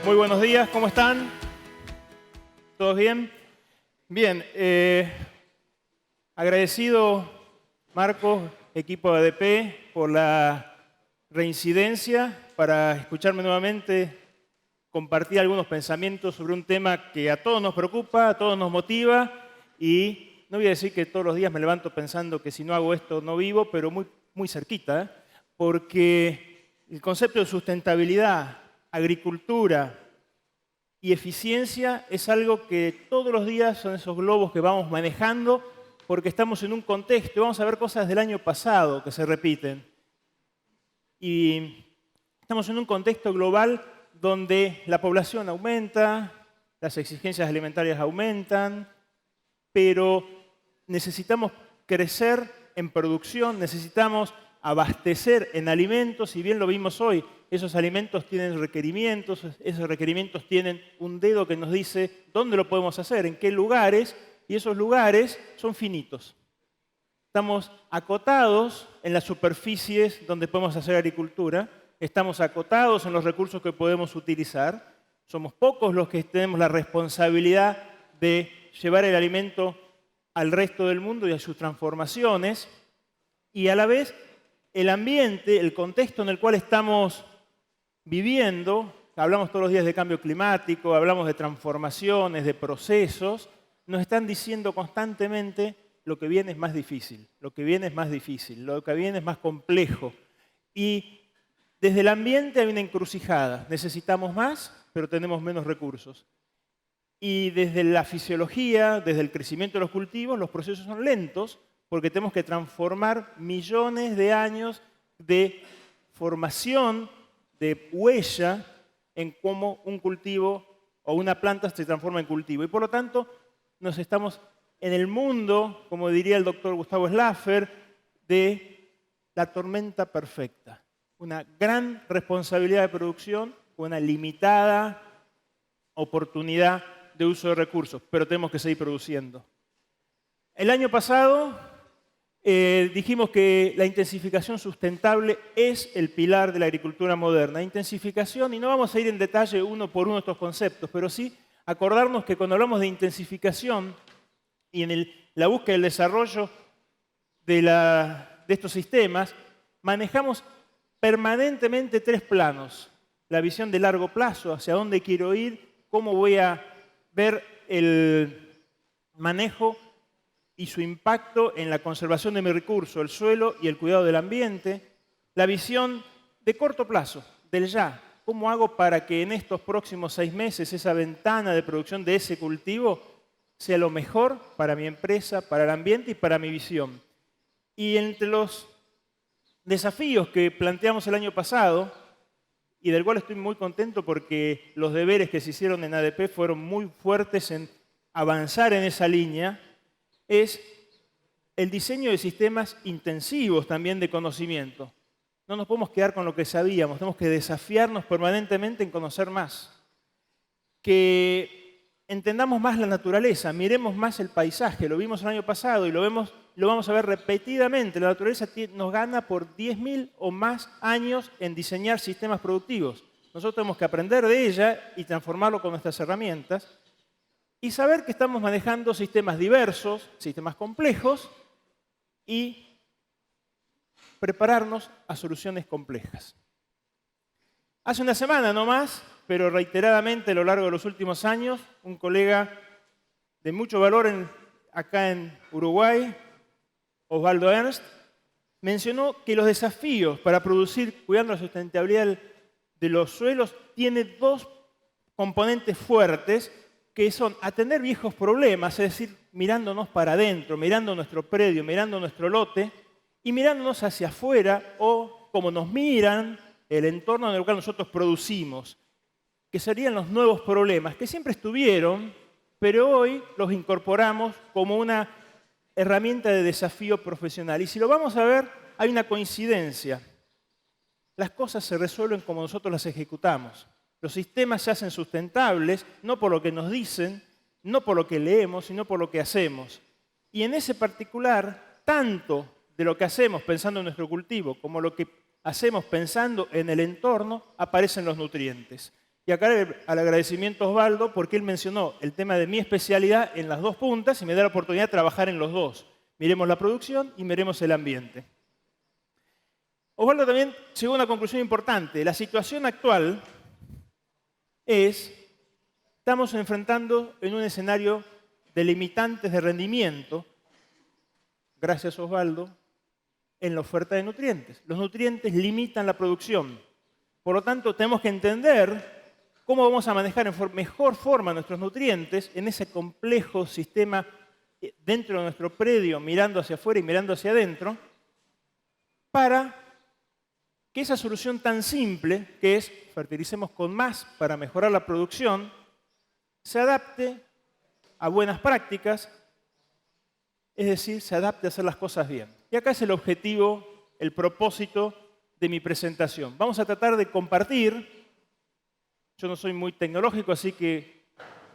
Muy buenos días, ¿cómo están? ¿Todos bien? Bien, agradecido, Marcos, equipo de ADP, por la reincidencia para escucharme nuevamente, compartir algunos pensamientos sobre un tema que a todos nos preocupa, a todos nos motiva, y no voy a decir que todos los días me levanto pensando que si no hago esto no vivo, pero muy cerquita, porque el concepto de sustentabilidad, agricultura y eficiencia es algo que todos los días son esos globos que vamos manejando porque estamos en un contexto, y vamos a ver cosas del año pasado que se repiten. Y estamos en un contexto global donde la población aumenta, las exigencias alimentarias aumentan, pero necesitamos crecer en producción, necesitamos abastecer en alimentos, y bien lo vimos hoy, esos alimentos tienen requerimientos, esos requerimientos tienen un dedo que nos dice dónde lo podemos hacer, en qué lugares, y esos lugares son finitos. Estamos acotados en las superficies donde podemos hacer agricultura, estamos acotados en los recursos que podemos utilizar, somos pocos los que tenemos la responsabilidad de llevar el alimento al resto del mundo y a sus transformaciones, y a la vez el ambiente, el contexto en el cual estamos viviendo, hablamos todos los días de cambio climático, hablamos de transformaciones, de procesos, nos están diciendo constantemente lo que viene es más difícil, lo que viene es más difícil, lo que viene es más complejo. Y desde el ambiente hay una encrucijada, necesitamos más, pero tenemos menos recursos. Y desde la fisiología, desde el crecimiento de los cultivos, los procesos son lentos, porque tenemos que transformar millones de años de formación, de huella, en cómo un cultivo o una planta se transforma en cultivo. Y por lo tanto, nos estamos en el mundo, como diría el doctor Gustavo Schlaffer, de la tormenta perfecta. Una gran responsabilidad de producción, una limitada oportunidad de uso de recursos, pero tenemos que seguir produciendo. El año pasado dijimos que la intensificación sustentable es el pilar de la agricultura moderna. Intensificación, y no vamos a ir en detalle uno por uno de estos conceptos, pero sí acordarnos que cuando hablamos de intensificación y en la búsqueda del desarrollo de estos sistemas, manejamos permanentemente tres planos. La visión de largo plazo, hacia dónde quiero ir, cómo voy a ver el manejo y su impacto en la conservación de mi recurso, el suelo y el cuidado del ambiente. La visión de corto plazo, del ya. ¿Cómo hago para que en estos próximos 6 meses esa ventana de producción de ese cultivo sea lo mejor para mi empresa, para el ambiente y para mi visión? Y entre los desafíos que planteamos el año pasado, y del cual estoy muy contento porque los deberes que se hicieron en ADP fueron muy fuertes en avanzar en esa línea, es el diseño de sistemas intensivos también de conocimiento. No nos podemos quedar con lo que sabíamos, tenemos que desafiarnos permanentemente en conocer más. Que entendamos más la naturaleza, miremos más el paisaje, lo vimos el año pasado y lo vamos a ver repetidamente. La naturaleza nos gana por 10.000 o más años en diseñar sistemas productivos. Nosotros tenemos que aprender de ella y transformarlo con nuestras herramientas y saber que estamos manejando sistemas diversos, sistemas complejos y prepararnos a soluciones complejas. Hace una semana no más, pero reiteradamente a lo largo de los últimos años, un colega de mucho valor acá en Uruguay, Osvaldo Ernst, mencionó que los desafíos para producir cuidando la sustentabilidad de los suelos tienen dos componentes fuertes que son atender viejos problemas, es decir, mirándonos para adentro, mirando nuestro predio, mirando nuestro lote y mirándonos hacia afuera o como nos miran el entorno en el cual nosotros producimos, que serían los nuevos problemas, que siempre estuvieron, pero hoy los incorporamos como una herramienta de desafío profesional. Y si lo vamos a ver, hay una coincidencia. Las cosas se resuelven como nosotros las ejecutamos. Los sistemas se hacen sustentables, no por lo que nos dicen, no por lo que leemos, sino por lo que hacemos. Y en ese particular, tanto de lo que hacemos pensando en nuestro cultivo como lo que hacemos pensando en el entorno, aparecen los nutrientes. Y acá al agradecimiento a Osvaldo, porque él mencionó el tema de mi especialidad en las dos puntas y me da la oportunidad de trabajar en los dos. Miremos la producción y miremos el ambiente. Osvaldo también llegó a una conclusión importante. La situación actual estamos enfrentando en un escenario de limitantes de rendimiento, gracias Osvaldo, en la oferta de nutrientes. Los nutrientes limitan la producción. Por lo tanto, tenemos que entender cómo vamos a manejar en mejor forma nuestros nutrientes en ese complejo sistema dentro de nuestro predio, mirando hacia afuera y mirando hacia adentro, para que esa solución tan simple, que es fertilicemos con más para mejorar la producción, se adapte a buenas prácticas, es decir, se adapte a hacer las cosas bien. Y acá es el objetivo, el propósito de mi presentación. Vamos a tratar de compartir. Yo no soy muy tecnológico, así que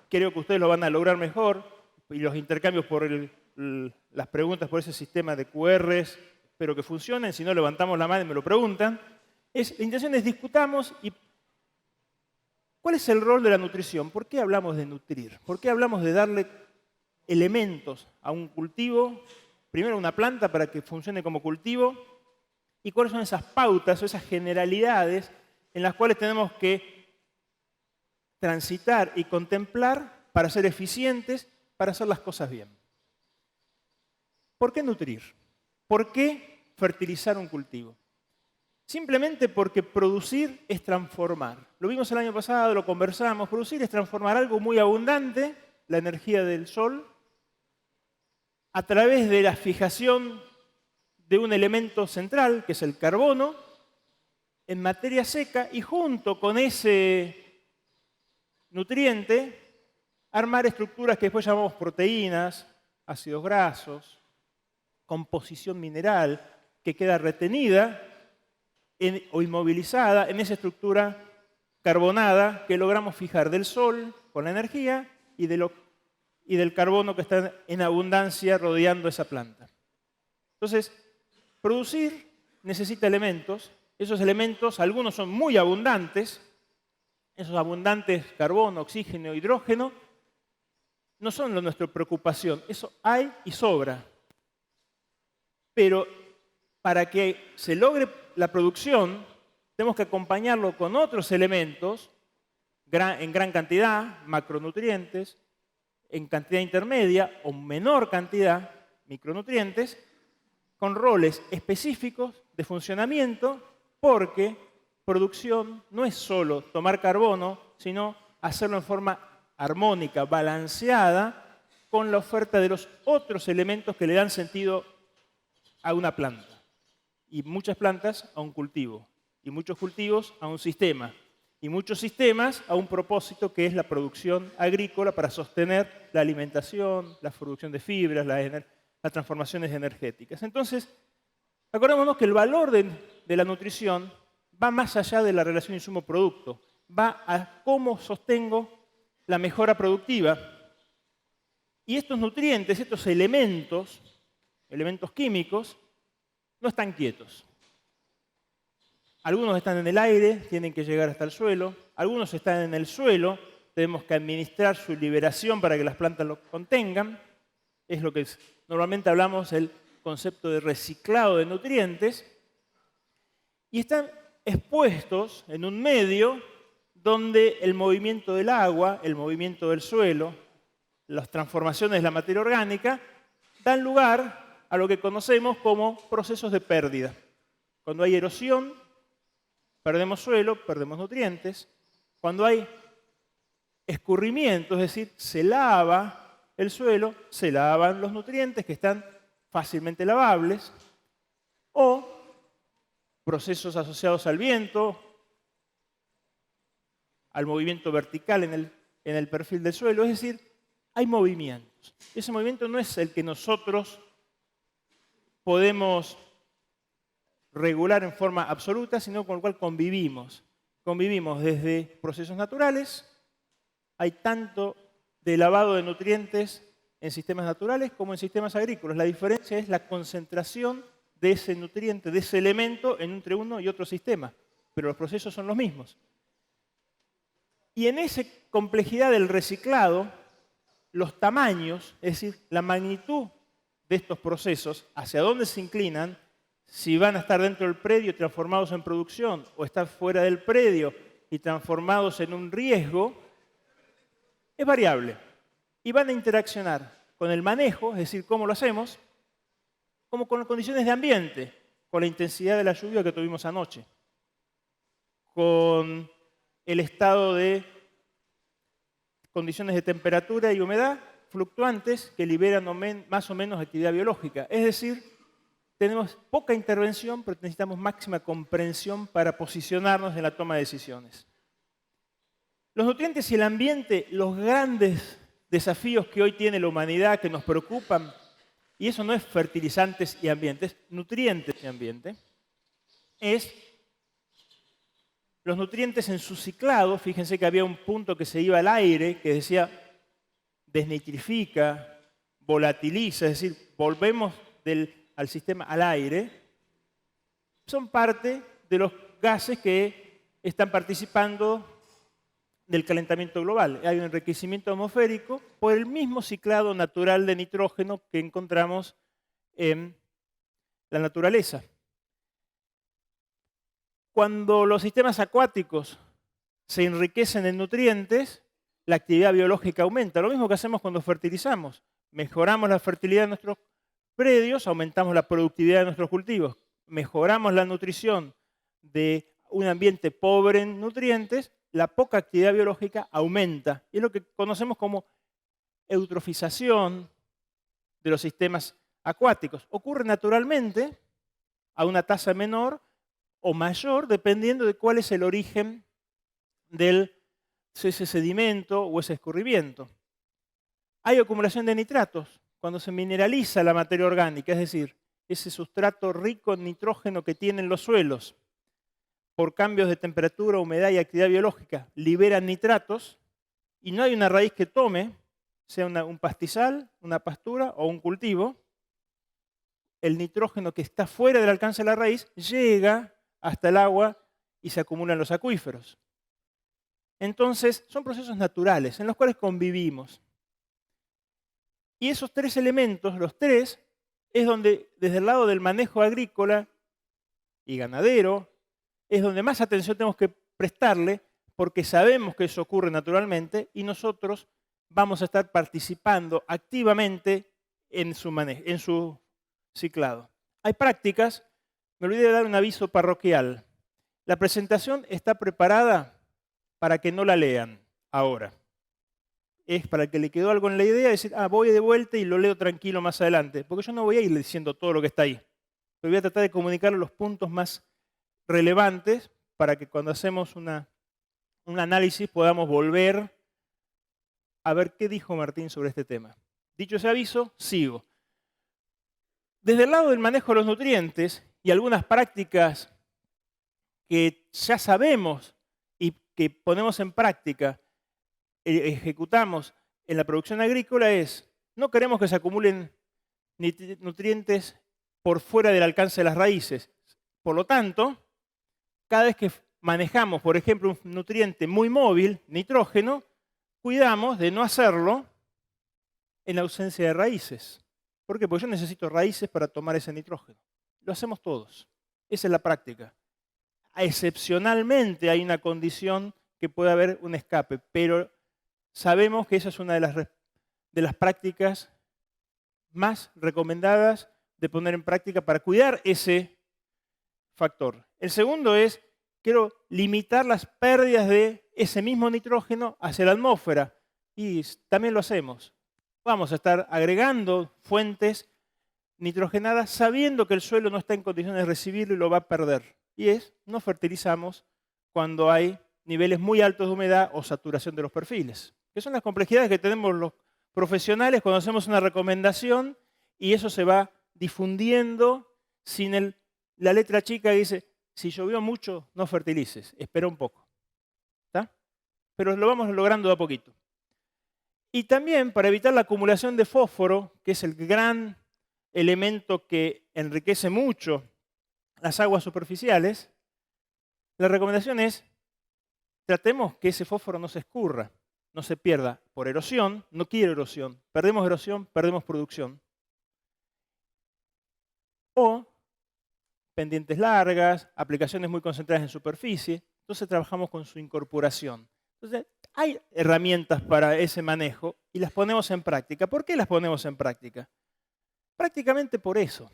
creo que ustedes lo van a lograr mejor. Y los intercambios por las preguntas por ese sistema de QRs, espero que funcionen. Si no, levantamos la mano y me lo preguntan. La intención es discutamos y ¿cuál es el rol de la nutrición? ¿Por qué hablamos de nutrir? ¿Por qué hablamos de darle elementos a un cultivo? Primero a una planta para que funcione como cultivo. ¿Y cuáles son esas pautas o esas generalidades en las cuales tenemos que transitar y contemplar para ser eficientes, para hacer las cosas bien? ¿Por qué nutrir? ¿Por qué fertilizar un cultivo? Simplemente porque producir es transformar. Lo vimos el año pasado, lo conversamos. Producir es transformar algo muy abundante, la energía del sol, a través de la fijación de un elemento central, que es el carbono, en materia seca, y junto con ese nutriente, armar estructuras que después llamamos proteínas, ácidos grasos, composición mineral, que queda retenida o inmovilizada en esa estructura carbonada que logramos fijar del sol con la energía y del carbono que está en abundancia rodeando esa planta. Entonces, producir necesita elementos. Esos elementos, algunos son muy abundantes. Esos abundantes carbono, oxígeno, hidrógeno, no son nuestra preocupación. Eso hay y sobra. Pero para que se logre la producción, tenemos que acompañarlo con otros elementos en gran cantidad, macronutrientes, en cantidad intermedia o menor cantidad, micronutrientes, con roles específicos de funcionamiento, porque producción no es solo tomar carbono, sino hacerlo en forma armónica, balanceada, con la oferta de los otros elementos que le dan sentido a una planta. Y muchas plantas a un cultivo. Y muchos cultivos a un sistema. Y muchos sistemas a un propósito que es la producción agrícola para sostener la alimentación, la producción de fibras, las transformaciones energéticas. Entonces, acordémonos que el valor de la nutrición va más allá de la relación insumo-producto. Va a cómo sostengo la mejora productiva. Y estos nutrientes, estos elementos químicos, no están quietos. Algunos están en el aire, tienen que llegar hasta el suelo. Algunos están en el suelo, tenemos que administrar su liberación para que las plantas lo contengan. Es lo que normalmente hablamos del concepto de reciclado de nutrientes. Y están expuestos en un medio donde el movimiento del agua, el movimiento del suelo, las transformaciones de la materia orgánica, dan lugar a lo que conocemos como procesos de pérdida. Cuando hay erosión, perdemos suelo, perdemos nutrientes. Cuando hay escurrimiento, es decir, se lava el suelo, se lavan los nutrientes que están fácilmente lavables, o procesos asociados al viento, al movimiento vertical en el perfil del suelo, es decir, hay movimientos. Ese movimiento no es el que nosotros podemos regular en forma absoluta, sino con el cual convivimos. Convivimos desde procesos naturales, hay tanto de lavado de nutrientes en sistemas naturales como en sistemas agrícolas. La diferencia es la concentración de ese nutriente, de ese elemento entre uno y otro sistema, pero los procesos son los mismos. Y en esa complejidad del reciclado, los tamaños, es decir, la magnitud de estos procesos, hacia dónde se inclinan, si van a estar dentro del predio y transformados en producción, o estar fuera del predio y transformados en un riesgo, es variable. Y van a interaccionar con el manejo, es decir, cómo lo hacemos, como con las condiciones de ambiente, con la intensidad de la lluvia que tuvimos anoche, con el estado de condiciones de temperatura y humedad fluctuantes que liberan más o menos actividad biológica. Es decir, tenemos poca intervención, pero necesitamos máxima comprensión para posicionarnos en la toma de decisiones. Los nutrientes y el ambiente, los grandes desafíos que hoy tiene la humanidad, que nos preocupan, y eso no es fertilizantes y ambiente, es nutrientes y ambiente, es los nutrientes en su ciclado. Fíjense que había un punto que se iba al aire, que decía desnitrifica, volatiliza, es decir, volvemos al sistema al aire. Son parte de los gases que están participando del calentamiento global. Hay un enriquecimiento atmosférico por el mismo ciclado natural de nitrógeno que encontramos en la naturaleza. Cuando los sistemas acuáticos se enriquecen en nutrientes, la actividad biológica aumenta. Lo mismo que hacemos cuando fertilizamos. Mejoramos la fertilidad de nuestros predios, aumentamos la productividad de nuestros cultivos. Mejoramos la nutrición de un ambiente pobre en nutrientes, la poca actividad biológica aumenta. Y es lo que conocemos como eutrofización de los sistemas acuáticos. Ocurre naturalmente a una tasa menor o mayor, dependiendo de cuál es el origen de ese sedimento o ese escurrimiento. Hay acumulación de nitratos cuando se mineraliza la materia orgánica, es decir, ese sustrato rico en nitrógeno que tienen los suelos, por cambios de temperatura, humedad y actividad biológica, liberan nitratos y no hay una raíz que tome, sea un pastizal, una pastura o un cultivo. El nitrógeno que está fuera del alcance de la raíz llega hasta el agua y se acumula en los acuíferos. Entonces, son procesos naturales en los cuales convivimos. Y esos tres elementos, los tres, es donde, desde el lado del manejo agrícola y ganadero, es donde más atención tenemos que prestarle, porque sabemos que eso ocurre naturalmente y nosotros vamos a estar participando activamente en su ciclado. Hay prácticas, me olvidé de dar un aviso parroquial. La presentación está preparada para que no la lean ahora. Es para el que le quedó algo en la idea, decir, voy de vuelta y lo leo tranquilo más adelante, porque yo no voy a ir diciendo todo lo que está ahí. Pero voy a tratar de comunicar los puntos más relevantes para que cuando hacemos un análisis podamos volver a ver qué dijo Martín sobre este tema. Dicho ese aviso, sigo. Desde el lado del manejo de los nutrientes y algunas prácticas que ya sabemos y que ponemos en práctica, ejecutamos en la producción agrícola es, no queremos que se acumulen nutrientes por fuera del alcance de las raíces. Por lo tanto, cada vez que manejamos, por ejemplo, un nutriente muy móvil, nitrógeno, cuidamos de no hacerlo en la ausencia de raíces. ¿Por qué? Porque yo necesito raíces para tomar ese nitrógeno. Lo hacemos todos. Esa es la práctica. Excepcionalmente hay una condición que puede haber un escape, pero sabemos que esa es una de las prácticas más recomendadas de poner en práctica para cuidar ese factor. El segundo es, quiero limitar las pérdidas de ese mismo nitrógeno hacia la atmósfera. Y también lo hacemos. Vamos a estar agregando fuentes nitrogenadas sabiendo que el suelo no está en condiciones de recibirlo y lo va a perder. Y no fertilizamos cuando hay niveles muy altos de humedad o saturación de los perfiles. Que son las complejidades que tenemos los profesionales cuando hacemos una recomendación y eso se va difundiendo sin la letra chica que dice, si llovió mucho, no fertilices, espera un poco. ¿Está? Pero lo vamos logrando de a poquito. Y también para evitar la acumulación de fósforo, que es el gran elemento que enriquece mucho las aguas superficiales, la recomendación es tratemos que ese fósforo no se escurra, no se pierda por erosión. No quiero erosión. Perdemos erosión, perdemos producción. O pendientes largas, aplicaciones muy concentradas en superficie. Entonces trabajamos con su incorporación. Entonces, hay herramientas para ese manejo y las ponemos en práctica. ¿Por qué las ponemos en práctica? Prácticamente por eso.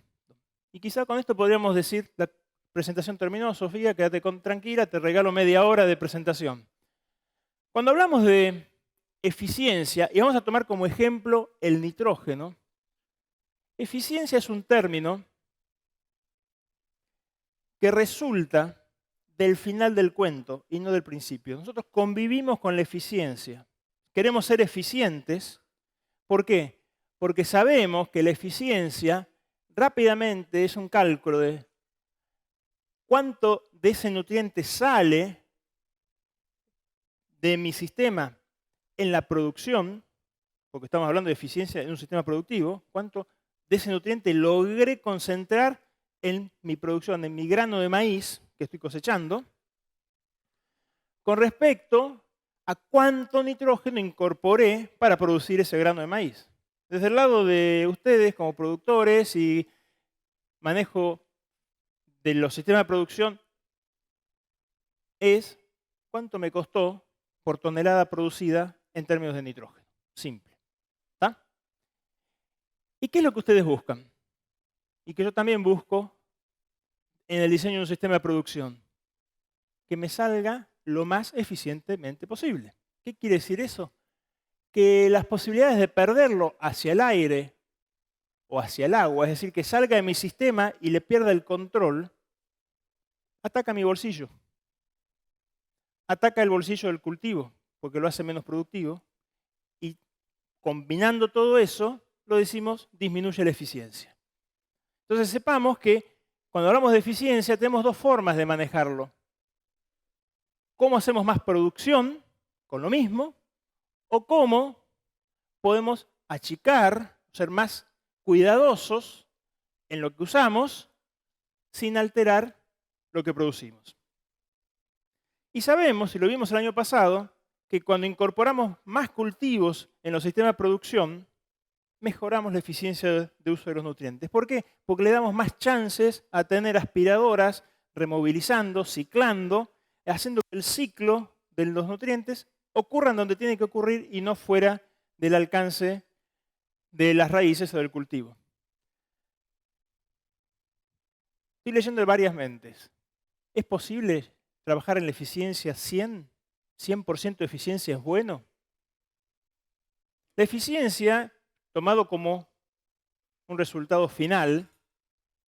Y quizá con esto podríamos decir, la presentación terminó, Sofía, quédate tranquila, te regalo media hora de presentación. Cuando hablamos de eficiencia, y vamos a tomar como ejemplo el nitrógeno, eficiencia es un término que resulta del final del cuento y no del principio. Nosotros convivimos con la eficiencia. Queremos ser eficientes. ¿Por qué? Porque sabemos que la eficiencia rápidamente es un cálculo de cuánto de ese nutriente sale de mi sistema en la producción, porque estamos hablando de eficiencia en un sistema productivo, cuánto de ese nutriente logré concentrar en mi producción, en mi grano de maíz que estoy cosechando, con respecto a cuánto nitrógeno incorporé para producir ese grano de maíz. Desde el lado de ustedes como productores y manejo de los sistemas de producción es cuánto me costó por tonelada producida en términos de nitrógeno. Simple. ¿Está? ¿Y qué es lo que ustedes buscan? Y que yo también busco en el diseño de un sistema de producción. Que me salga lo más eficientemente posible. ¿Qué quiere decir eso? Que las posibilidades de perderlo hacia el aire o hacia el agua, es decir, que salga de mi sistema y le pierda el control, ataca mi bolsillo. Ataca el bolsillo del cultivo, porque lo hace menos productivo. Y combinando todo eso, lo decimos, disminuye la eficiencia. Entonces sepamos que cuando hablamos de eficiencia tenemos dos formas de manejarlo. Cómo hacemos más producción con lo mismo, o cómo podemos achicar, ser más cuidadosos en lo que usamos sin alterar lo que producimos. Y sabemos, y lo vimos el año pasado, que cuando incorporamos más cultivos en los sistemas de producción, mejoramos la eficiencia de uso de los nutrientes. ¿Por qué? Porque le damos más chances a tener aspiradoras removilizando, ciclando, haciendo que el ciclo de los nutrientes ocurra donde tiene que ocurrir y no fuera del alcance de las raíces o del cultivo. Estoy leyendo de varias mentes. ¿Es posible trabajar en la eficiencia 100%? ¿100% de eficiencia es bueno? La eficiencia, tomado como un resultado final,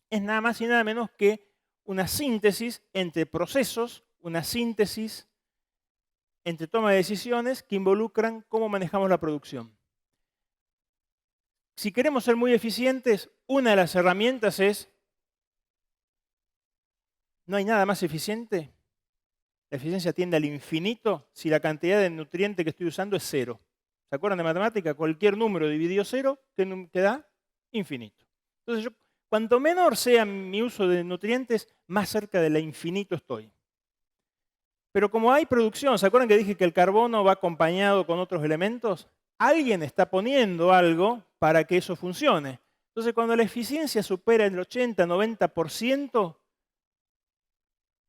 es nada más y nada menos que una síntesis entre procesos, una síntesis entre toma de decisiones que involucran cómo manejamos la producción. Si queremos ser muy eficientes, una de las herramientas es, no hay nada más eficiente. La eficiencia tiende al infinito si la cantidad de nutriente que estoy usando es cero. ¿Se acuerdan de matemática? Cualquier número dividido cero que da infinito. Entonces, cuanto menor sea mi uso de nutrientes, más cerca del infinito estoy. Pero como hay producción, ¿se acuerdan que dije que el carbono va acompañado con otros elementos? Alguien está poniendo algo para que eso funcione. Entonces, cuando la eficiencia supera el 80-90%,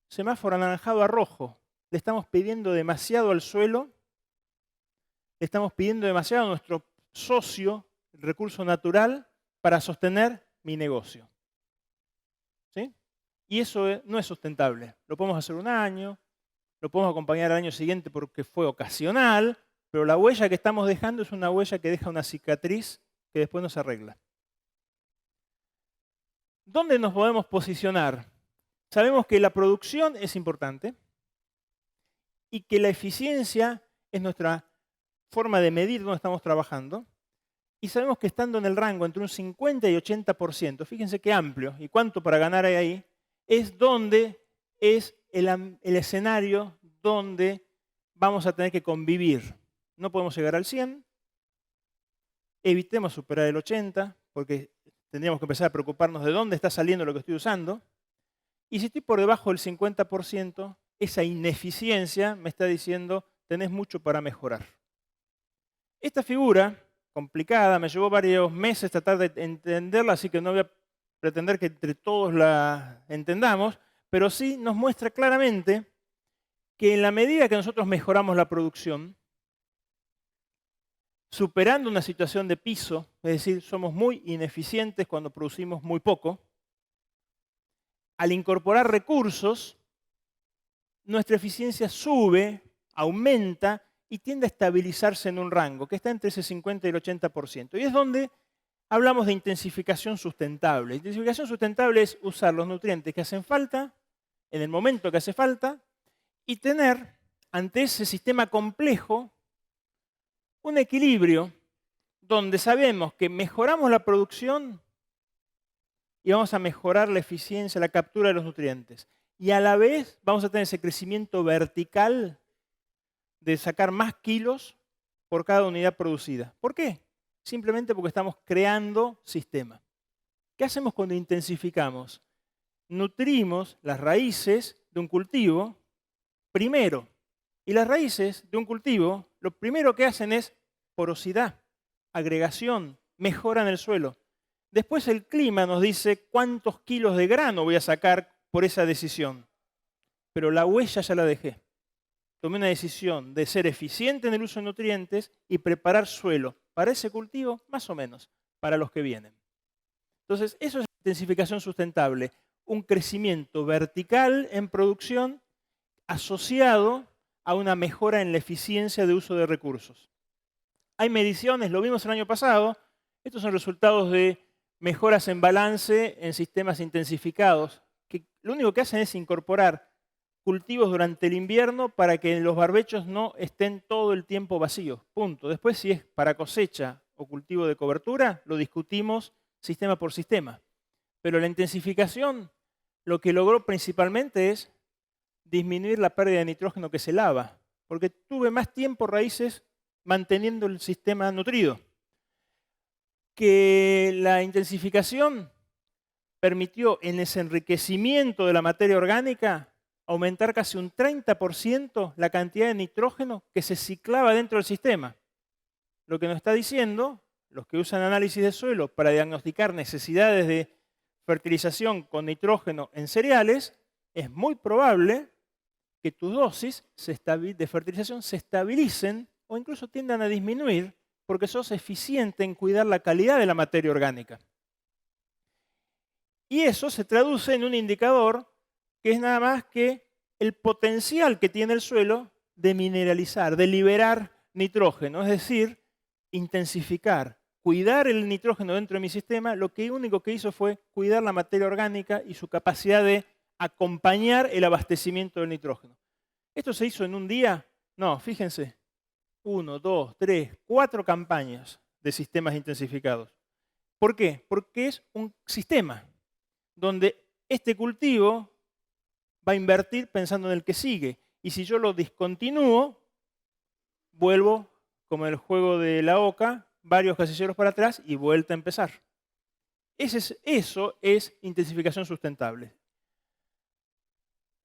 semáforo anaranjado a rojo. Le estamos pidiendo demasiado al suelo, le estamos pidiendo demasiado a nuestro socio, el recurso natural, para sostener mi negocio. ¿Sí? Y eso no es sustentable. Lo podemos hacer un año, lo podemos acompañar al año siguiente porque fue ocasional, pero la huella que estamos dejando es una huella que deja una cicatriz que después no se arregla. ¿Dónde nos podemos posicionar? Sabemos que la producción es importante y que la eficiencia es nuestra forma de medir dónde estamos trabajando. Y sabemos que estando en el rango entre un 50 y 80%, fíjense qué amplio y cuánto para ganar hay ahí, es donde es el escenario donde vamos a tener que convivir. No podemos llegar al 100, evitemos superar el 80, porque tendríamos que empezar a preocuparnos de dónde está saliendo lo que estoy usando. Y si estoy por debajo del 50%, esa ineficiencia me está diciendo, tenés mucho para mejorar. Esta figura, complicada, me llevó varios meses tratar de entenderla, así que no voy a pretender que entre todos la entendamos, pero sí nos muestra claramente que en la medida que nosotros mejoramos la producción, superando una situación de piso, es decir, somos muy ineficientes cuando producimos muy poco, al incorporar recursos, nuestra eficiencia sube, aumenta y tiende a estabilizarse en un rango que está entre ese 50 y el 80%. Y es donde hablamos de intensificación sustentable. Intensificación sustentable es usar los nutrientes que hacen falta en el momento que hace falta y tener ante ese sistema complejo un equilibrio donde sabemos que mejoramos la producción y vamos a mejorar la eficiencia, la captura de los nutrientes. Y a la vez vamos a tener ese crecimiento vertical de sacar más kilos por cada unidad producida. ¿Por qué? Simplemente porque estamos creando sistema. ¿Qué hacemos cuando intensificamos? Nutrimos las raíces de un cultivo primero. Y las raíces de un cultivo, lo primero que hacen es porosidad, agregación, mejoran el suelo. Después el clima nos dice cuántos kilos de grano voy a sacar por esa decisión. Pero la huella ya la dejé. Tomé una decisión de ser eficiente en el uso de nutrientes y preparar suelo para ese cultivo, más o menos, para los que vienen. Entonces, eso es intensificación sustentable. Un crecimiento vertical en producción asociado a una mejora en la eficiencia de uso de recursos. Hay mediciones, lo vimos el año pasado, estos son resultados de mejoras en balance en sistemas intensificados, que lo único que hacen es incorporar cultivos durante el invierno para que los barbechos no estén todo el tiempo vacíos, punto. Después, si es para cosecha o cultivo de cobertura, lo discutimos sistema por sistema. Pero la intensificación lo que logró principalmente es disminuir la pérdida de nitrógeno que se lava, porque tuve más tiempo raíces manteniendo el sistema nutrido. Que la intensificación permitió en ese enriquecimiento de la materia orgánica aumentar casi un 30% la cantidad de nitrógeno que se ciclaba dentro del sistema. Lo que nos está diciendo, los que usan análisis de suelo para diagnosticar necesidades de fertilización con nitrógeno en cereales, es muy probable que tus dosis de fertilización se estabilicen o incluso tiendan a disminuir porque sos eficiente en cuidar la calidad de la materia orgánica. Y eso se traduce en un indicador que es nada más que el potencial que tiene el suelo de mineralizar, de liberar nitrógeno, es decir, intensificar, cuidar el nitrógeno dentro de mi sistema, lo que único que hizo fue cuidar la materia orgánica y su capacidad de acompañar el abastecimiento del nitrógeno. ¿Esto se hizo en un día? No, fíjense, 1, 2, 3, 4 campañas de sistemas intensificados. ¿Por qué? Porque es un sistema donde este cultivo va a invertir pensando en el que sigue. Y si yo lo discontinúo, vuelvo, como en el juego de la oca, varios casilleros para atrás y vuelta a empezar. Eso es intensificación sustentable.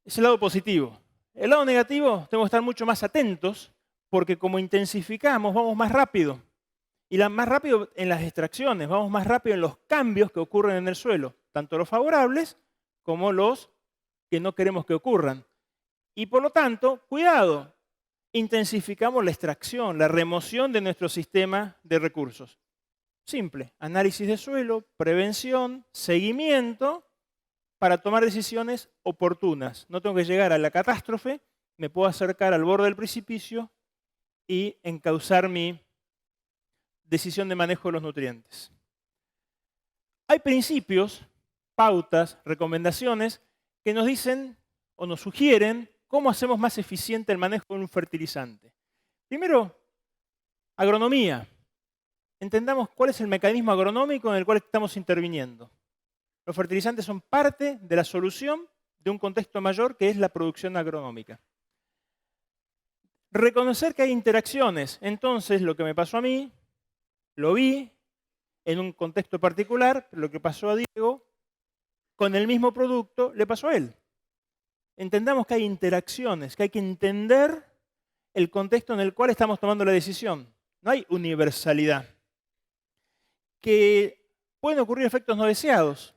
Es el lado positivo. El lado negativo, tengo que estar mucho más atentos porque como intensificamos, vamos más rápido. Y más rápido en las extracciones, vamos más rápido en los cambios que ocurren en el suelo, tanto los favorables como los que no queremos que ocurran. Y por lo tanto, cuidado, intensificamos la extracción, la remoción de nuestro sistema de recursos. Simple, análisis de suelo, prevención, seguimiento para tomar decisiones oportunas. No tengo que llegar a la catástrofe, me puedo acercar al borde del precipicio y encauzar mi decisión de manejo de los nutrientes. Hay principios, pautas, recomendaciones que nos dicen o nos sugieren cómo hacemos más eficiente el manejo de un fertilizante. Primero, agronomía. Entendamos cuál es el mecanismo agronómico en el cual estamos interviniendo. Los fertilizantes son parte de la solución de un contexto mayor que es la producción agronómica. Reconocer que hay interacciones. Entonces, lo que me pasó a mí, lo vi en un contexto particular, pero lo que pasó a Diego, con el mismo producto, le pasó a él. entendamos que hay interacciones, que hay que entender el contexto en el cual estamos tomando la decisión. No hay universalidad. Que pueden ocurrir efectos no deseados.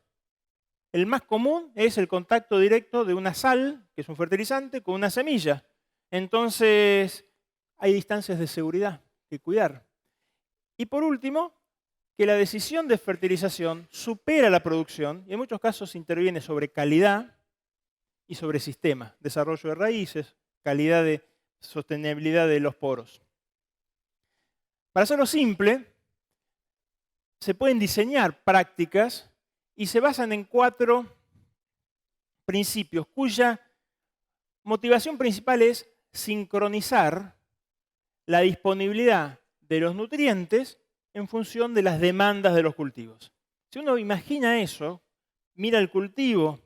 El más común es el contacto directo de una sal, que es un fertilizante, con una semilla. Entonces, hay distancias de seguridad que cuidar. Y por último, que la decisión de fertilización supera la producción y en muchos casos interviene sobre calidad y sobre sistema, desarrollo de raíces, calidad de sostenibilidad de los poros. Para hacerlo simple, se pueden diseñar prácticas y se basan en 4 principios cuya motivación principal es sincronizar la disponibilidad de los nutrientes en función de las demandas de los cultivos. Si uno imagina eso, mira el cultivo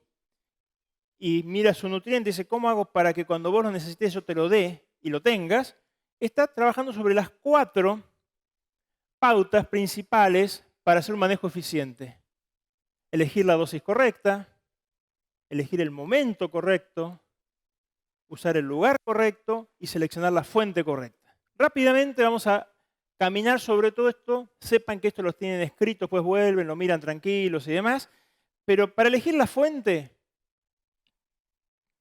y mira su nutriente y dice, ¿cómo hago para que cuando vos lo necesites yo te lo dé y lo tengas? Está trabajando sobre las 4 pautas principales para hacer un manejo eficiente. Elegir la dosis correcta, elegir el momento correcto, usar el lugar correcto y seleccionar la fuente correcta. Rápidamente vamos a caminar sobre todo esto. Sepan que esto lo tienen escrito, pues vuelven, lo miran tranquilos y demás. Pero para elegir la fuente,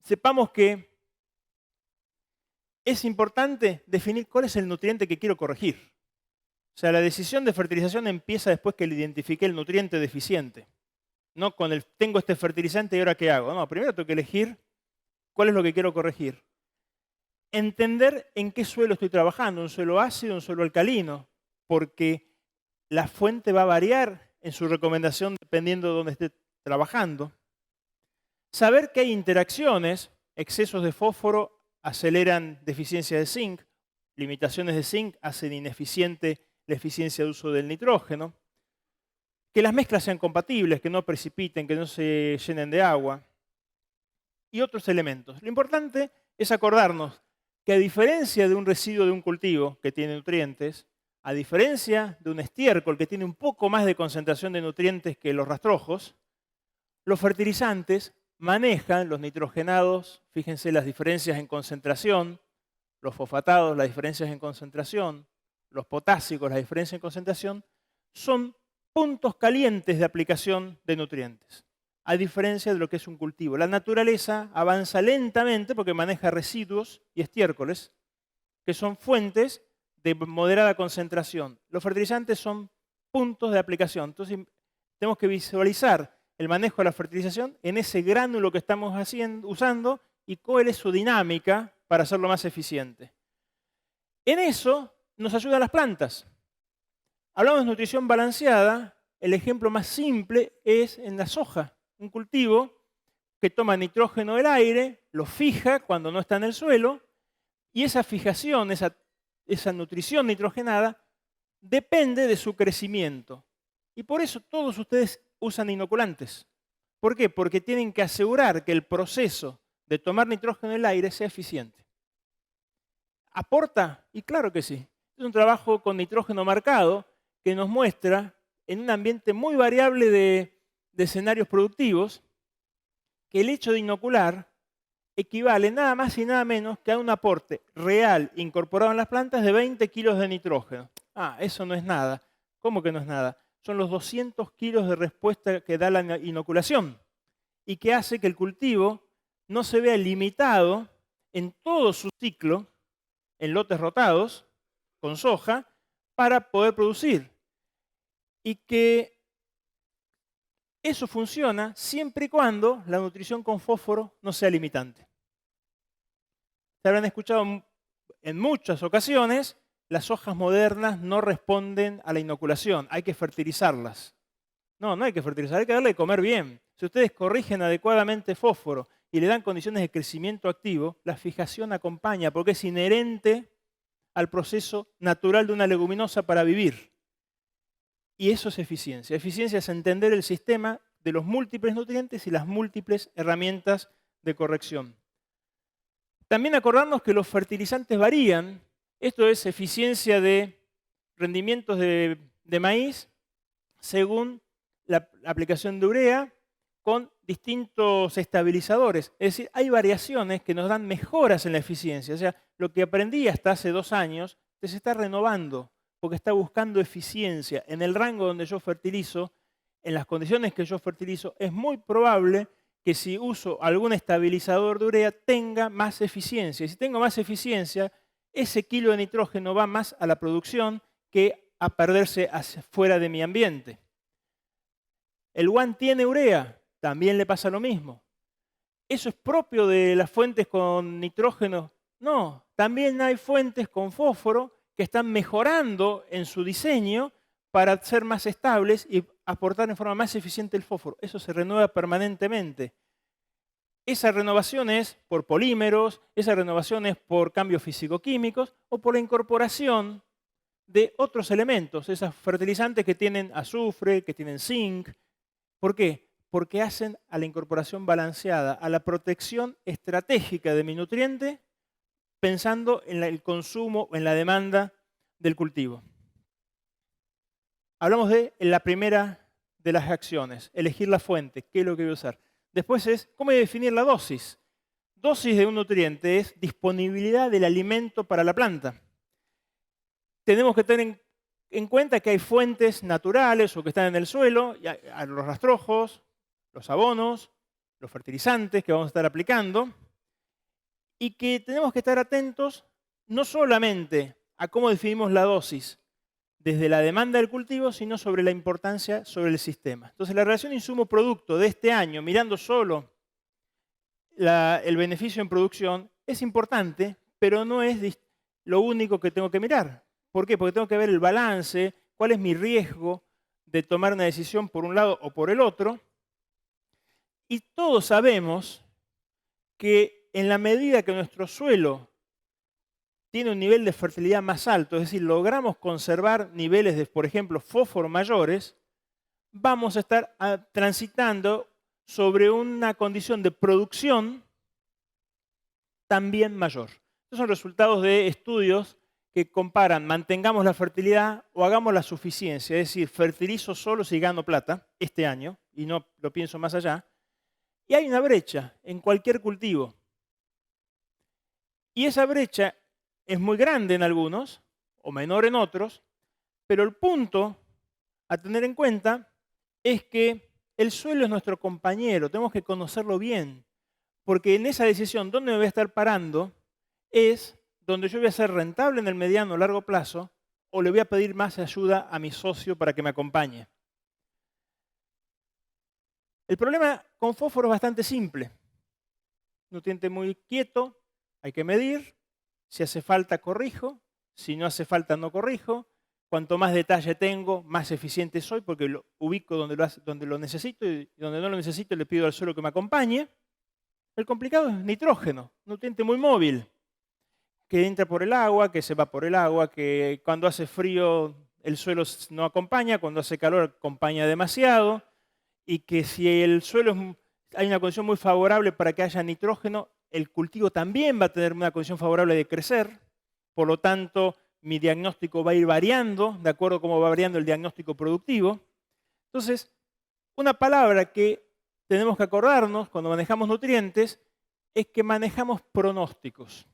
sepamos que es importante definir cuál es el nutriente que quiero corregir. O sea, la decisión de fertilización empieza después que le identifique el nutriente deficiente. No con el tengo este fertilizante y ahora qué hago. No, primero tengo que elegir cuál es lo que quiero corregir. Entender en qué suelo estoy trabajando, un suelo ácido, un suelo alcalino, porque la fuente va a variar en su recomendación dependiendo de dónde esté trabajando. Saber que hay interacciones, excesos de fósforo aceleran deficiencia de zinc, limitaciones de zinc hacen ineficiente la eficiencia de uso del nitrógeno, que las mezclas sean compatibles, que no precipiten, que no se llenen de agua, y otros elementos. Lo importante es acordarnos que a diferencia de un residuo de un cultivo que tiene nutrientes, a diferencia de un estiércol que tiene un poco más de concentración de nutrientes que los rastrojos, los fertilizantes manejan los nitrogenados, fíjense las diferencias en concentración, los fosfatados, las diferencias en concentración, los potásicos, las diferencias en concentración, son puntos calientes de aplicación de nutrientes, a diferencia de lo que es un cultivo. La naturaleza avanza lentamente porque maneja residuos y estiércoles, que son fuentes de moderada concentración. Los fertilizantes son puntos de aplicación. Entonces, tenemos que visualizar el manejo de la fertilización en ese gránulo que estamos usando y cuál es su dinámica para hacerlo más eficiente. En eso nos ayudan las plantas. Hablamos de nutrición balanceada, el ejemplo más simple es en la soja, un cultivo que toma nitrógeno del aire, lo fija cuando no está en el suelo, y esa fijación, esa nutrición nitrogenada, depende de su crecimiento. Y por eso todos ustedes usan inoculantes. ¿Por qué? Porque tienen que asegurar que el proceso de tomar nitrógeno del aire sea eficiente. ¿Aporta? Y claro que sí. Es un trabajo con nitrógeno marcado que nos muestra en un ambiente muy variable de escenarios productivos que el hecho de inocular equivale nada más y nada menos que a un aporte real incorporado en las plantas de 20 kilos de nitrógeno. Ah, eso no es nada. ¿Cómo que no es nada? Son los 200 kilos de respuesta que da la inoculación y que hace que el cultivo no se vea limitado en todo su ciclo, en lotes rotados, con soja, para poder producir. Y que eso funciona siempre y cuando la nutrición con fósforo no sea limitante. Se habrán escuchado en muchas ocasiones, las hojas modernas no responden a la inoculación, hay que fertilizarlas. No, no hay que fertilizar, hay que darle de comer bien. Si ustedes corrigen adecuadamente fósforo y le dan condiciones de crecimiento activo, la fijación acompaña porque es inherente al proceso natural de una leguminosa para vivir. Y eso es eficiencia. Eficiencia es entender el sistema de los múltiples nutrientes y las múltiples herramientas de corrección. También acordarnos que los fertilizantes varían. Esto es eficiencia de rendimientos de maíz según la aplicación de urea con distintos estabilizadores. Es decir, hay variaciones que nos dan mejoras en la eficiencia. O sea, lo que aprendí hasta hace 2 años se está renovando porque está buscando eficiencia. En el rango donde yo fertilizo, en las condiciones que yo fertilizo, es muy probable que si uso algún estabilizador de urea tenga más eficiencia. Y si tengo más eficiencia, ese kilo de nitrógeno va más a la producción que a perderse hacia fuera de mi ambiente. El guan tiene urea, también le pasa lo mismo. ¿Eso es propio de las fuentes con nitrógeno? No, también hay fuentes con fósforo que están mejorando en su diseño para ser más estables y aportar en forma más eficiente el fósforo. Eso se renueva permanentemente. Esa renovación es por polímeros, esa renovación es por cambios físico-químicos o por la incorporación de otros elementos, esos fertilizantes que tienen azufre, que tienen zinc. ¿Por qué? Porque hacen a la incorporación balanceada, a la protección estratégica de mi nutriente, pensando en el consumo, en la demanda del cultivo. Hablamos de la primera de las acciones, elegir la fuente, qué es lo que voy a usar. Después es, ¿cómo definir la dosis? Dosis de un nutriente es disponibilidad del alimento para la planta. Tenemos que tener en cuenta que hay fuentes naturales o que están en el suelo, los rastrojos, los abonos, los fertilizantes que vamos a estar aplicando, y que tenemos que estar atentos no solamente a cómo definimos la dosis desde la demanda del cultivo, sino sobre la importancia sobre el sistema. Entonces, la relación insumo-producto de este año, mirando solo el beneficio en producción, es importante, pero no es lo único que tengo que mirar. ¿Por qué? Porque tengo que ver el balance, cuál es mi riesgo de tomar una decisión por un lado o por el otro. Y todos sabemos que en la medida que nuestro suelo tiene un nivel de fertilidad más alto, es decir, logramos conservar niveles de, por ejemplo, fósforo mayores, vamos a estar transitando sobre una condición de producción también mayor. Estos son resultados de estudios que comparan mantengamos la fertilidad o hagamos la suficiencia, es decir, fertilizo solo si gano plata este año, y no lo pienso más allá, y hay una brecha en cualquier cultivo. Y esa brecha es muy grande en algunos, o menor en otros, pero el punto a tener en cuenta es que el suelo es nuestro compañero, tenemos que conocerlo bien, porque en esa decisión, ¿dónde me voy a estar parando? Es donde yo voy a ser rentable en el mediano o largo plazo, o le voy a pedir más ayuda a mi socio para que me acompañe. El problema con fósforo es bastante simple. Nutriente muy quieto, hay que medir. Si hace falta, corrijo. Si no hace falta, no corrijo. Cuanto más detalle tengo, más eficiente soy porque lo ubico donde lo necesito y donde no lo necesito le pido al suelo que me acompañe. El complicado es nitrógeno, nutriente muy móvil, que entra por el agua, que se va por el agua, que cuando hace frío el suelo no acompaña, cuando hace calor acompaña demasiado, y que si el suelo hay una condición muy favorable para que haya nitrógeno, el cultivo también va a tener una condición favorable de crecer, por lo tanto mi diagnóstico va a ir variando de acuerdo a cómo va variando el diagnóstico productivo. Entonces, una palabra que tenemos que acordarnos cuando manejamos nutrientes es que manejamos pronósticos.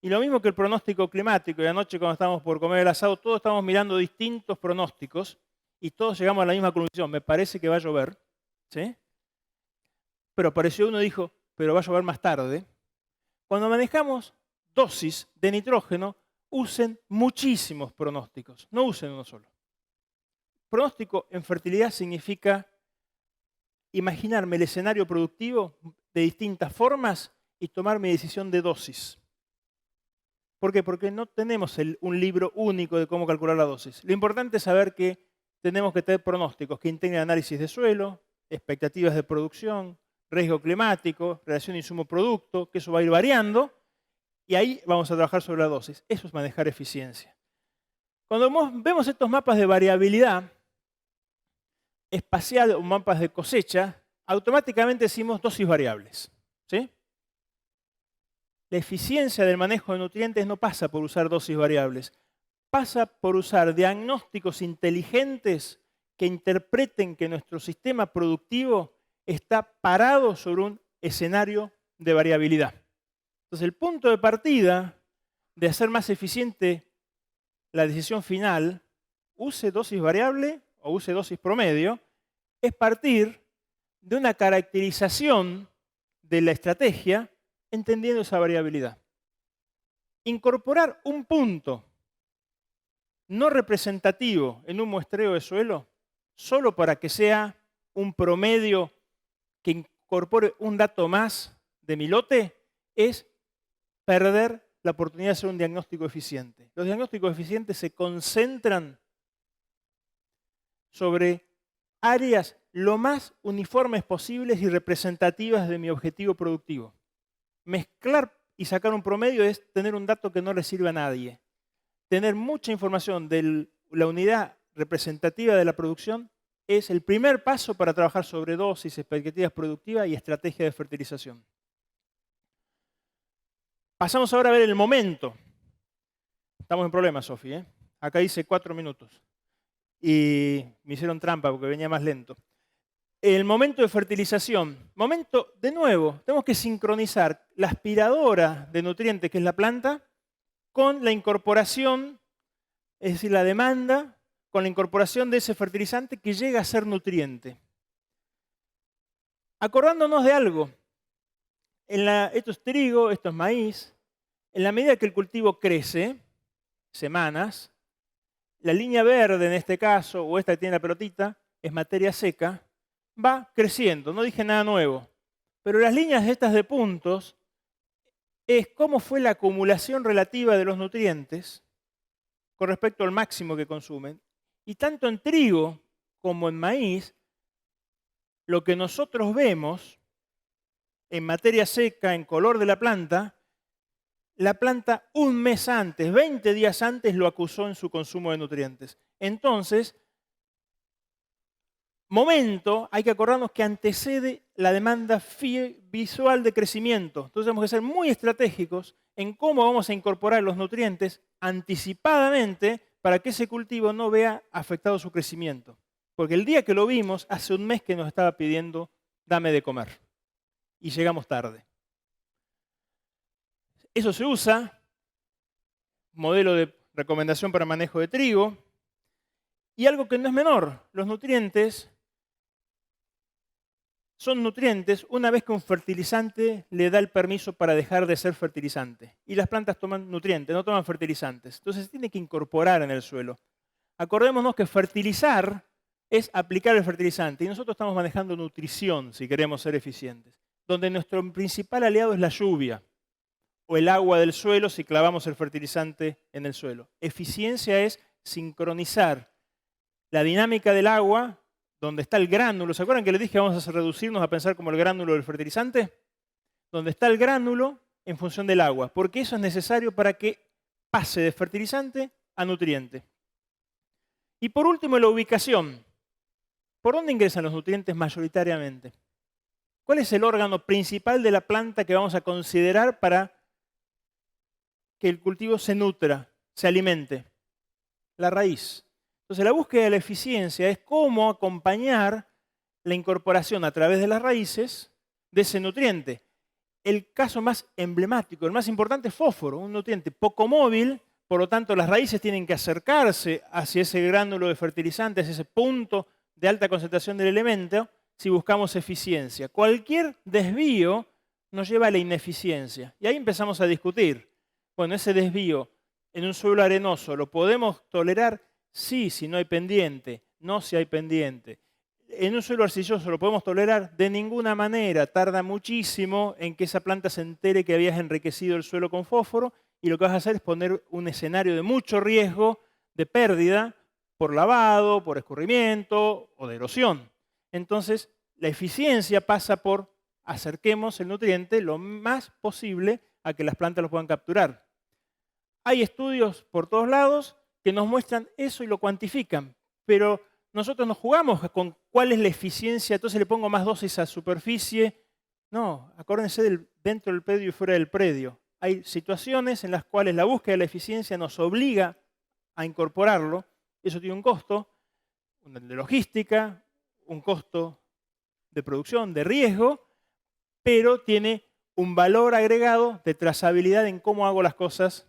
Y lo mismo que el pronóstico climático, y anoche cuando estábamos por comer el asado, todos estamos mirando distintos pronósticos y todos llegamos a la misma conclusión, me parece que va a llover, ¿sí? Pero apareció uno y dijo, pero va a llover más tarde. Cuando manejamos dosis de nitrógeno, usen muchísimos pronósticos, no usen uno solo. Pronóstico en fertilidad significa imaginarme el escenario productivo de distintas formas y tomar mi decisión de dosis. ¿Por qué? Porque no tenemos un libro único de cómo calcular la dosis. Lo importante es saber que tenemos que tener pronósticos que integren análisis de suelo, expectativas de producción, riesgo climático, relación insumo-producto, que eso va a ir variando, y ahí vamos a trabajar sobre la dosis. Eso es manejar eficiencia. Cuando vemos estos mapas de variabilidad espacial o mapas de cosecha, automáticamente decimos dosis variables, ¿sí? La eficiencia del manejo de nutrientes no pasa por usar dosis variables, pasa por usar diagnósticos inteligentes que interpreten que nuestro sistema productivo está parado sobre un escenario de variabilidad. Entonces, el punto de partida de hacer más eficiente la decisión final, use dosis variable o use dosis promedio, es partir de una caracterización de la estrategia entendiendo esa variabilidad. Incorporar un punto no representativo en un muestreo de suelo, solo para que sea un promedio que incorpore un dato más de mi lote, es perder la oportunidad de hacer un diagnóstico eficiente. Los diagnósticos eficientes se concentran sobre áreas lo más uniformes posibles y representativas de mi objetivo productivo. Mezclar y sacar un promedio es tener un dato que no le sirve a nadie. Tener mucha información de la unidad representativa de la producción es el primer paso para trabajar sobre dosis, expectativas productivas y estrategia de fertilización. Pasamos ahora a ver el momento. Estamos en problemas, Sofi, ¿eh? Acá dice 4 minutos. Y me hicieron trampa porque venía más lento. El momento de fertilización. Momento, de nuevo, tenemos que sincronizar la aspiradora de nutrientes, que es la planta, con la incorporación, es decir, la demanda, con la incorporación de ese fertilizante que llega a ser nutriente. Acordándonos de algo, esto es trigo, esto es maíz, en la medida que el cultivo crece, semanas, la línea verde en este caso, o esta que tiene la pelotita, es materia seca, va creciendo, no dije nada nuevo. Pero las líneas estas de puntos es cómo fue la acumulación relativa de los nutrientes con respecto al máximo que consumen. Y tanto en trigo como en maíz, lo que nosotros vemos en materia seca, en color de la planta un mes antes, 20 días antes, lo acusó en su consumo de nutrientes. Entonces, momento, hay que acordarnos que antecede la demanda visual de crecimiento. Entonces tenemos que ser muy estratégicos en cómo vamos a incorporar los nutrientes anticipadamente para que ese cultivo no vea afectado su crecimiento. Porque el día que lo vimos, hace un mes que nos estaba pidiendo, dame de comer. Y llegamos tarde. Eso se usa, modelo de recomendación para manejo de trigo. Y algo que no es menor, los nutrientes son nutrientes una vez que un fertilizante le da el permiso para dejar de ser fertilizante. Y las plantas toman nutrientes, no toman fertilizantes. Entonces se tiene que incorporar en el suelo. Acordémonos que fertilizar es aplicar el fertilizante. Y nosotros estamos manejando nutrición si queremos ser eficientes. Donde nuestro principal aliado es la lluvia o el agua del suelo si clavamos el fertilizante en el suelo. Eficiencia es sincronizar la dinámica del agua, donde está el gránulo. ¿Se acuerdan que les dije que vamos a reducirnos a pensar como el gránulo del fertilizante? Donde está el gránulo en función del agua, porque eso es necesario para que pase de fertilizante a nutriente. Y por último, la ubicación. ¿Por dónde ingresan los nutrientes mayoritariamente? ¿Cuál es el órgano principal de la planta que vamos a considerar para que el cultivo se nutra, se alimente? La raíz. Entonces, la búsqueda de la eficiencia es cómo acompañar la incorporación a través de las raíces de ese nutriente. El caso más emblemático, el más importante es fósforo, un nutriente poco móvil, por lo tanto las raíces tienen que acercarse hacia ese gránulo de fertilizante, hacia ese punto de alta concentración del elemento, si buscamos eficiencia. Cualquier desvío nos lleva a la ineficiencia. Y ahí empezamos a discutir. Bueno, ese desvío en un suelo arenoso, ¿lo podemos tolerar? Sí, si no hay pendiente, no si hay pendiente. En un suelo arcilloso, ¿lo podemos tolerar? De ninguna manera. Tarda muchísimo en que esa planta se entere que habías enriquecido el suelo con fósforo y lo que vas a hacer es poner un escenario de mucho riesgo de pérdida por lavado, por escurrimiento o de erosión. Entonces, la eficiencia pasa por acerquemos el nutriente lo más posible a que las plantas lo puedan capturar. Hay estudios por todos lados que nos muestran eso y lo cuantifican, pero nosotros nos jugamos con cuál es la eficiencia, entonces le pongo más dosis a superficie. No, acuérdense dentro del predio y fuera del predio. Hay situaciones en las cuales la búsqueda de la eficiencia nos obliga a incorporarlo. Eso tiene un costo, de logística, un costo de producción, de riesgo, pero tiene un valor agregado de trazabilidad en cómo hago las cosas.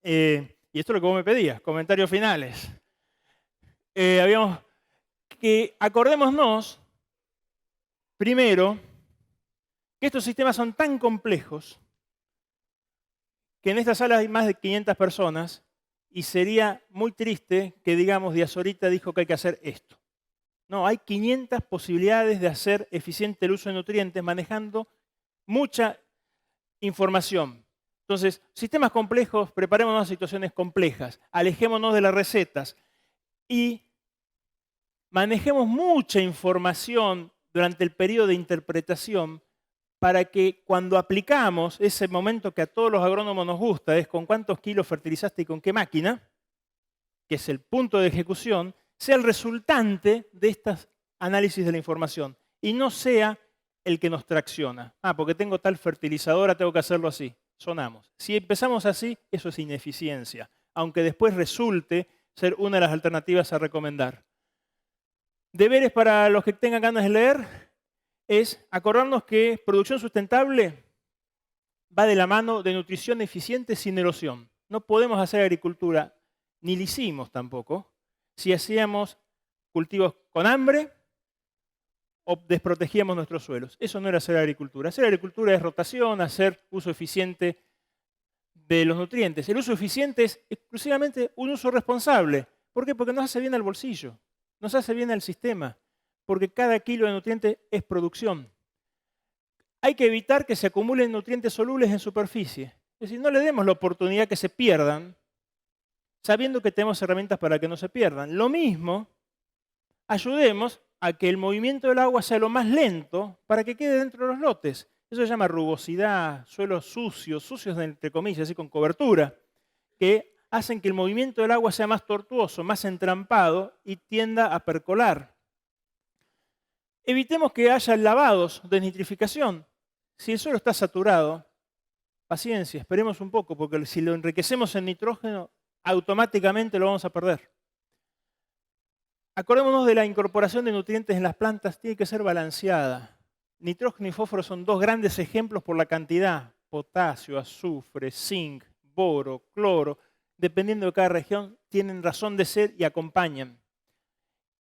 Y esto es lo que vos me pedías, comentarios finales. Acordémonos, primero, que estos sistemas son tan complejos que en esta sala hay más de 500 personas y sería muy triste que digamos Díaz-Zorita dijo que hay que hacer esto. No, hay 500 posibilidades de hacer eficiente el uso de nutrientes manejando mucha información. Entonces, sistemas complejos, preparémonos a situaciones complejas, alejémonos de las recetas y manejemos mucha información durante el periodo de interpretación para que cuando aplicamos ese momento que a todos los agrónomos nos gusta, es con cuántos kilos fertilizaste y con qué máquina, que es el punto de ejecución, sea el resultante de estos análisis de la información y no sea el que nos tracciona. Porque tengo tal fertilizadora, tengo que hacerlo así. Sonamos. Si empezamos así, eso es ineficiencia, aunque después resulte ser una de las alternativas a recomendar. Deberes para los que tengan ganas de leer es acordarnos que producción sustentable va de la mano de nutrición eficiente sin erosión. No podemos hacer agricultura, ni la hicimos tampoco, si hacíamos cultivos con hambre o desprotegíamos nuestros suelos. Eso no era hacer agricultura. Hacer agricultura es rotación, hacer uso eficiente de los nutrientes. El uso eficiente es exclusivamente un uso responsable. ¿Por qué? Porque nos hace bien al bolsillo, nos hace bien al sistema, porque cada kilo de nutriente es producción. Hay que evitar que se acumulen nutrientes solubles en superficie. Es decir, no le demos la oportunidad que se pierdan, sabiendo que tenemos herramientas para que no se pierdan. Lo mismo, ayudemos a que el movimiento del agua sea lo más lento para que quede dentro de los lotes. Eso se llama rugosidad, suelos sucios entre comillas, así con cobertura, que hacen que el movimiento del agua sea más tortuoso, más entrampado y tienda a percolar. Evitemos que haya lavados de nitrificación. Si el suelo está saturado, paciencia, esperemos un poco, porque si lo enriquecemos en nitrógeno, automáticamente lo vamos a perder. Acordémonos de la incorporación de nutrientes en las plantas, tiene que ser balanceada. Nitrógeno y fósforo son dos grandes ejemplos por la cantidad. Potasio, azufre, zinc, boro, cloro, dependiendo de cada región, tienen razón de ser y acompañan.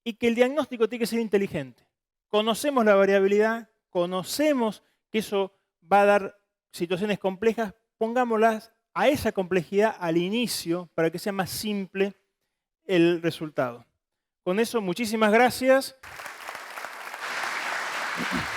Y que el diagnóstico tiene que ser inteligente. Conocemos la variabilidad, conocemos que eso va a dar situaciones complejas, pongámoslas a esa complejidad al inicio para que sea más simple el resultado. Con eso, muchísimas gracias.